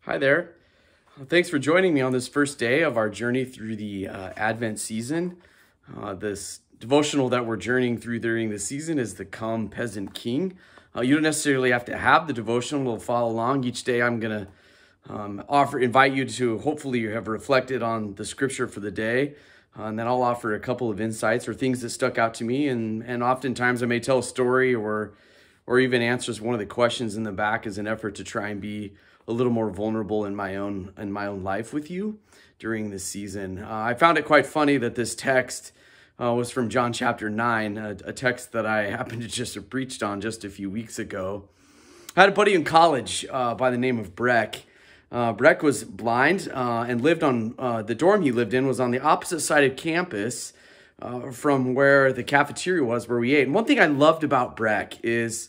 Hi there. Thanks for joining me on this first day of our journey through the Advent season. This devotional that we're journeying through during the season is the Come Peasant King. You don't necessarily have to have the devotional to follow along. Each day I'm going to invite you to, hopefully you have reflected on the scripture for the day. And then I'll offer a couple of insights or things that stuck out to me. And oftentimes I may tell a story or even answers one of the questions in the back as an effort to try and be a little more vulnerable in my own life with you during this season. I found it quite funny that this text was from John chapter 9, a text that I happened to just have preached on just a few weeks ago. I had a buddy in college by the name of Breck. Breck was blind and lived on, the dorm he lived in was on the opposite side of campus from where the cafeteria was where we ate. And one thing I loved about Breck is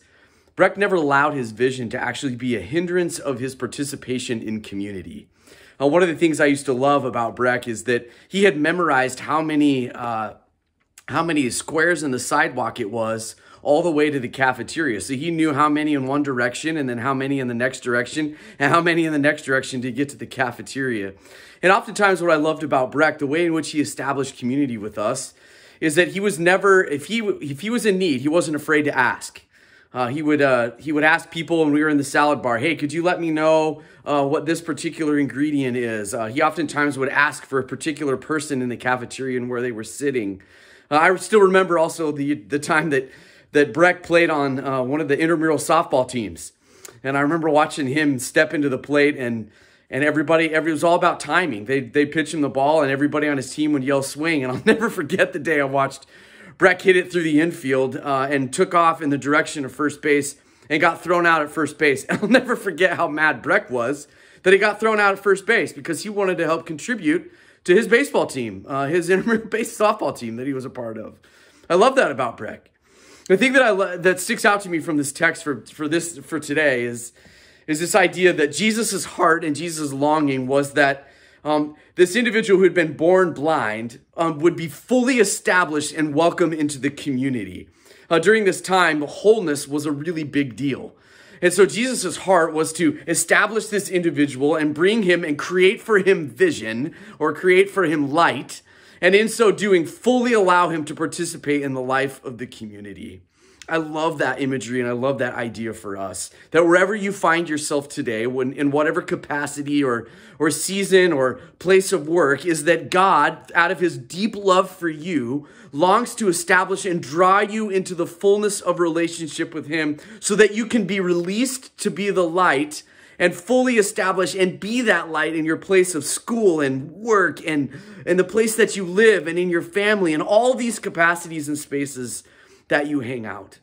Breck never allowed his vision to actually be a hindrance of his participation in community. One of the things I used to love about Breck is that he had memorized how many squares in the sidewalk it was all the way to the cafeteria. So he knew how many in one direction and then how many in the next direction and how many in the next direction to get to the cafeteria. And oftentimes what I loved about Breck, the way in which he established community with us, is that he was never, if he was in need, he wasn't afraid to ask. He would ask people when we were in the salad bar, hey, could you let me know what this particular ingredient is? He oftentimes would ask for a particular person in the cafeteria and where they were sitting. I still remember also the time that Breck played on one of the intramural softball teams. And I remember watching him step into the plate and everybody, it was all about timing. They pitch him the ball and everybody on his team would yell swing. And I'll never forget the day I watched Breck hit it through the infield and took off in the direction of first base and got thrown out at first base. I'll never forget how mad Breck was that he got thrown out at first base because he wanted to help contribute to his baseball team, his intramural base softball team that he was a part of. I love that about Breck. The thing that sticks out to me from this text for today is this idea that Jesus' heart and Jesus' longing was that this individual who had been born blind would be fully established and welcome into the community. During this time, wholeness was a really big deal. And so Jesus' heart was to establish this individual and bring him and create for him vision or create for him light. And in so doing, fully allow him to participate in the life of the community. I love that imagery and I love that idea for us, that wherever you find yourself today, in whatever capacity or season or place of work, is that God, out of his deep love for you, longs to establish and draw you into the fullness of relationship with him so that you can be released to be the light and fully establish and be that light in your place of school and work and the place that you live and in your family and all these capacities and spaces that you hang out.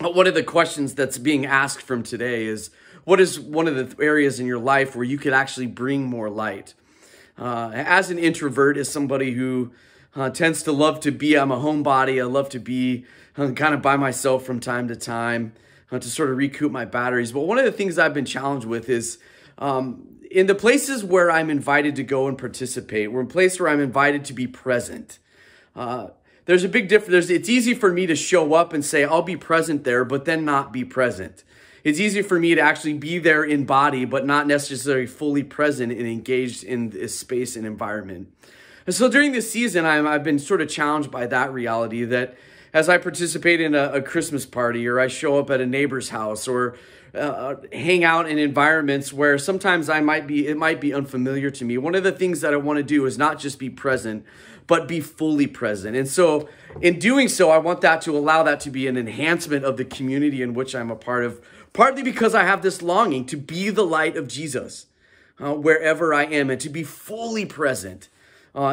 One of the questions that's being asked from today is, what is one of the areas in your life where you could actually bring more light? As an introvert, as somebody who tends to love to be, I'm a homebody, I love to be kind of by myself from time to time to sort of recoup my batteries. But one of the things I've been challenged with is in the places where I'm invited to go and participate, we're in a place where I'm invited to be present. There's a big difference. It's easy for me to show up and say, I'll be present there, but then not be present. It's easy for me to actually be there in body, but not necessarily fully present and engaged in this space and environment. And so during this season, I've been sort of challenged by that reality that as I participate in a Christmas party or I show up at a neighbor's house or hang out in environments where sometimes it might be unfamiliar to me. One of the things that I want to do is not just be present, but be fully present. And so in doing so, I want that to allow that to be an enhancement of the community in which I'm a part of, partly because I have this longing to be the light of Jesus wherever I am and to be fully present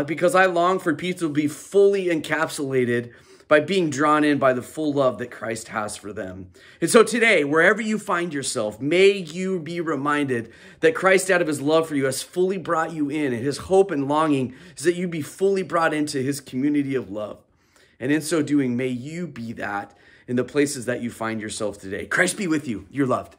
because I long for people to be fully encapsulated by being drawn in by the full love that Christ has for them. And so today, wherever you find yourself, may you be reminded that Christ, out of his love for you, has fully brought you in, and his hope and longing is that you be fully brought into his community of love. And in so doing, may you be that in the places that you find yourself today. Christ be with you. You're loved.